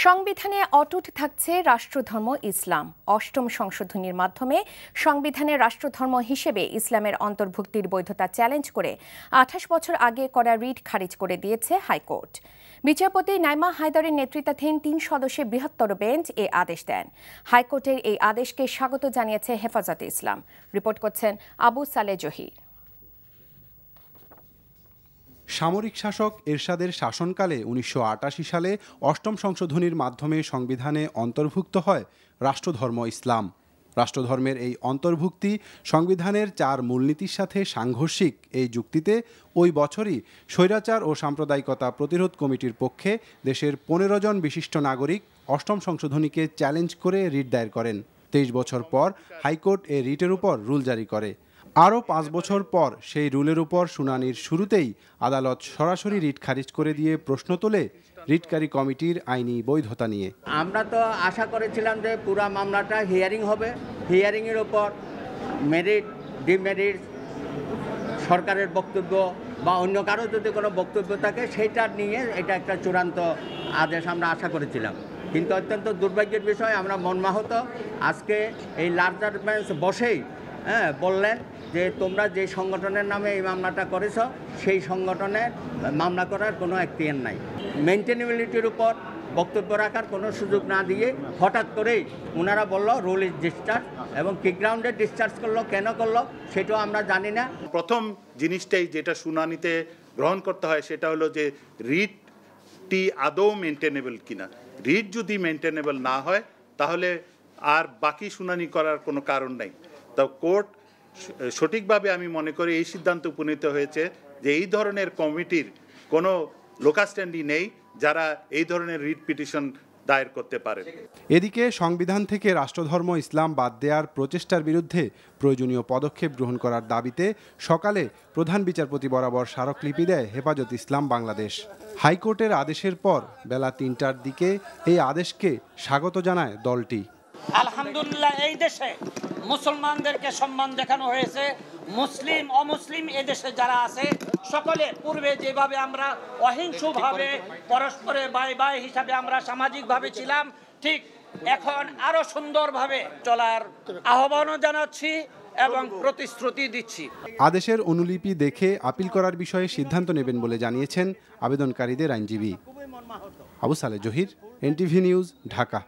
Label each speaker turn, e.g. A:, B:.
A: সংবিধানে অটুট থাকছে রাষ্ট্রধর্ম ইসলাম। অষ্টম সংশোধনীর মাধ্যমে সংবিধানে রাষ্ট্রধর্ম হিসেবে ইসলামের অন্তর্ভুক্তির বৈধতা চ্যালেঞ্জ করে ২৮ বছর আগে করা রিট খারিজ করে দিয়েছে হাইকোর্ট। বিচারপতি নাইমা হায়দারের নেতৃত্বাধীন ৩ সদস্যের বৃহত্তর বেঞ্চ এই আদেশ দেন। হাইকোর্টের এই আদেশকে স্বাগত জানিয়েছে হেফাজতে ইসলাম। রিপোর্ট করছেন আবু সালেহ জহির।
B: সামরিক শাসক এরশাদের শাসনকালে ১৯৮৮ সালে অষ্টম সংশোধনীর মাধ্যমে সংবিধানে অন্তর্ভুক্ত হয় রাষ্ট্রধর্ম ইসলাম। রাষ্ট্রধর্মের এই অন্তর্ভুক্তি সংবিধানের ৪ মূলনীতির সাথে সাংঘর্ষিক। এই যুক্তিতে ওই বছরই স্বৈরাচার ও সাম্প্রদায়িকতা প্রতিরোধ কমিটির পক্ষে দেশের ১৫ জন বিশিষ্ট নাগরিক অষ্টম সংশোধনীকে চ্যালেঞ্জ করে রিট দায়ের করেন। ২৩ বছর পর হাইকোর্ট এ রিটের উপর রুল জারি করে। আরও ৫ বছর পর সেই রুলের উপর শুনানির শুরুতেই আদালত সরাসরি রিট খারিজ করে দিয়ে প্রশ্ন তোলে রিটকারী কমিটির আইনি বৈধতা নিয়ে।
C: আমরা তো আশা করেছিলাম যে পুরা মামলাটা হিয়ারিং হবে, হিয়ারিংয়ের উপর মেরিট ডিমেরিট সরকারের বক্তব্য বা অন্য কারো যদি কোনো বক্তব্য থাকে সেইটা নিয়ে এটা একটা চূড়ান্ত আদেশ আমরা আশা করেছিলাম। কিন্তু অত্যন্ত দুর্ভাগ্যের বিষয়, আমরা মর্মাহত। আজকে এই লার্জার বেঞ্চ বসেই বললেন যে তোমরা যে সংগঠনের নামে এই মামলাটা করেছ সেই সংগঠনের মামলা করার কোনো এখতিয়ার নাই। মেইনটেনেবিলিটির উপর বক্তব্য রাখার কোনো সুযোগ না দিয়ে হঠাৎ করেই ওনারা বলল রুল ইজ ডিসচার্জ, এবং কি গ্রাউন্ডে ডিসচার্জ করলো, কেন করলো সেটাও আমরা জানি না।
D: প্রথম জিনিসটাই যেটা শুনানিতে গ্রহণ করতে হয় সেটা হলো যে রিটটি আদৌ মেনটেনেবল কিনা। রিট যদি মেনটেনেবল না হয় তাহলে আর বাকি শুনানি করার কোনো কারণ নাই। তো কোর্ট সঠিকভাবে আমি মনে করি এই সিদ্ধান্ত উপনীত হয়েছে যে এই ধরনের কমিটির কোনো লোকাস্ট্যান্ডি নেই যারা এই ধরনের রিট পিটিশন দায়ের করতে পারে।
B: এদিকে সংবিধান থেকে রাষ্ট্রধর্ম ইসলাম বাদ দেওয়ার প্রচেষ্টার বিরুদ্ধে প্রয়োজনীয় পদক্ষেপ গ্রহণ করার দাবিতে সকালে প্রধান বিচারপতি বরাবর স্মারকলিপি দেয় হেফাজত ইসলাম বাংলাদেশ। হাইকোর্টের আদেশের পর বেলা ৩টার দিকে এই আদেশকে স্বাগত জানায় দলটি।
E: আলহামদুলিল্লাহ, এই দেশে মুসলমানদেরকে সম্মান দেখানো হয়েছে। মুসলিম অমুসলিম এদেশে যারা আছে সকলে পূর্বে যেভাবে আমরা অহিংসভাবে পরস্পরে বাই বাই হিসাবে আমরা সামাজিকভাবে ছিলাম, ঠিক এখন আরো সুন্দরভাবে চলার আহ্বানও জানাচ্ছি এবং প্রতিশ্রুতি দিচ্ছি।
B: আদেশের অনুলিপি দেখে আপিল করার বিষয়ে সিদ্ধান্ত নেবেন বলে জানিয়েছেন আবেদনকারীদের আইনজীবী। Abu Saleh Zahir, NTV news, Dhaka.